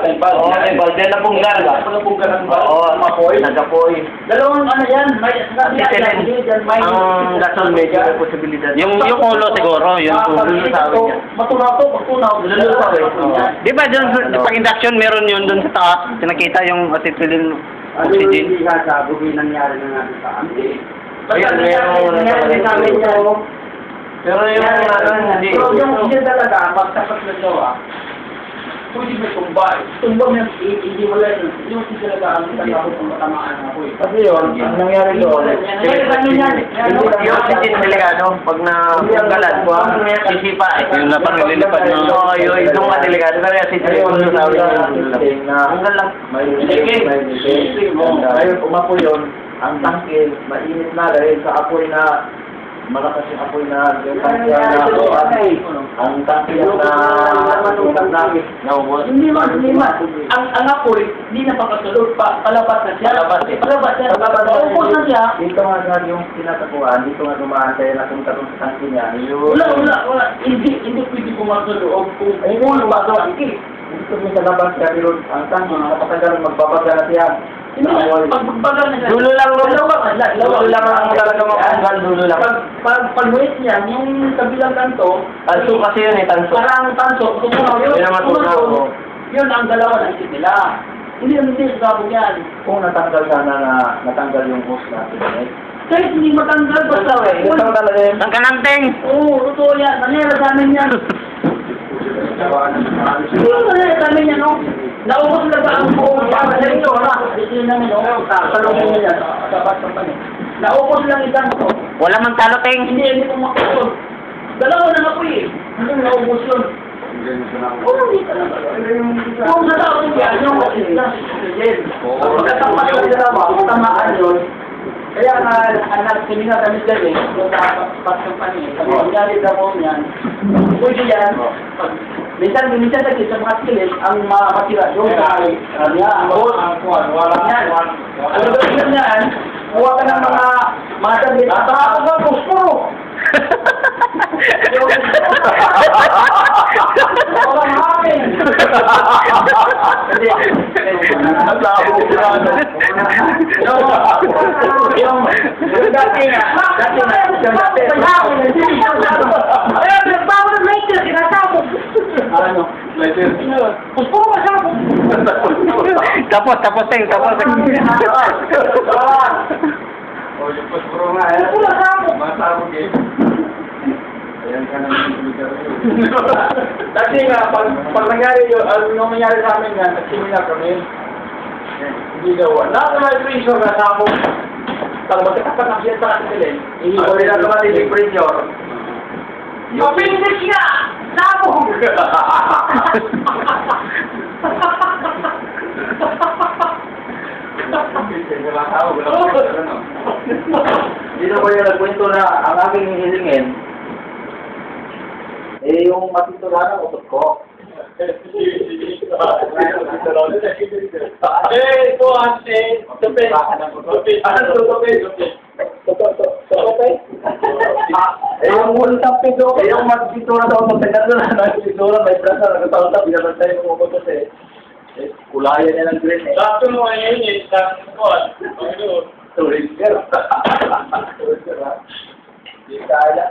May bal. Oo, may bal. Diyan na punggal. Napunggal ang bal. Oo, Mapoy. nagapoy. Dalawang ano yan, may Ang gasol medyo may posibilidad. Yung ulo siguro, yung lulusawin niya. Matunaw. Lulusaw eh. Di ba dun, pag induction meron yun dun sa taas, nakita yung acetylene oxygen. Hindi ka sabi nangyari na natin sa amin. Ayan, meron namin yan. Pero yung hindi. Pero yung talaga, magtapat na gawa, pwede may tumbay. Tumbay niya, hindi mo lang, yung talaga ang tatapos ng matamaan ako eh. Kasi yun, ang nangyari doon, yung oxygen delikado, pag na-punggalan, sisipa eh. Yung lapang nililipad ng... Oo, yung nga delikado, kasi acetylene oxygen na punggal lang. Ngayon, umapo yun, ang tangke, mainit na dahil sa apoy na malakas yung apoy na yung tangke na ang tangke na matutang namin. Hindi man. Ang apoy, hindi na pagkasulog, palabas na siya. Palabas na siya. Dito nga yung tinatakuan, dito nga dumaantay na kung katong sa tangke niya. Wala. Hindi pwede pumasulog kung ulo ba sa tangke. Dito yung sa labas siya, pero ang tangke, kapatagal magbabaga na siya. Hindi na, pagbagal na siya. Dulo lang ang talaga mapanggal, dulo lang. Pag-wait niya, yung kabilang kanto, Tanso kasi yun eh, tanso. parang tanso, yun ang dalawa ng isip nila. Hindi sabog yan. Kung natanggal sana na natanggal yung host natin, eh. Kahit hindi matanggal, basta eh. Ang kananteng! Oo, totoo yan. Nangyara sa amin yan. Siguro nangyara sa amin yan, no? Naubos na ba ang buong pamilya ito? Dito namin, no? Salungin niya sa batang panin. Naubos lang isang ito. Wala mang taloteng! Hindi po makapos. Dalawa na ako eh. Hanggang naubos yun. Oo, hindi talaga. Kung sa tao yan, yung oxygen. Pagkatapat ng dalawa, tamaan yun. Kaya anak, sininga kami dyan eh, yung nakapat ng panin. Sabi, nangyari daw mo yan. Pwede yan. Minsan kasi sa mga skillet, ang matira yung sa kanya, ang hole, yan. Ang gawin yan, kuha ka ng mga sabit, at ako nga, puspuro. Walang hapin. Hindi. Ang labo ko yung dati nga. Ayun, nagbago ng lighter, sinasabog. Ano? Lighter? Puspuro ka sabog. Tapos. O, yung puspuro nga eh. Puspuro ka sabog. Masabog eh. Ayan ka naman yung Dati nga, pag nangyari yun, yung nangyari sa amin nga, nagsimula kami. Hindi daw. Lahat na may pressure na sabog. Pag magkatapat na siya sa kasilin, ihihuli na naman yung pressure. Mapindig siya! Sabog! Dito ko yung nagkwento na ang aking hihilingin, eh yung matitularan ng utot ko. Ito ante, tupit. Yung multapid o, yung magpitura daw sa pinagdala na nagpitura, may brasa, nagtatawag, binabantay mo ko ito eh. Kulayan niya ng green eh. Sakto mo ngayon eh, sakto mo ah. Turing girl. Di kaya.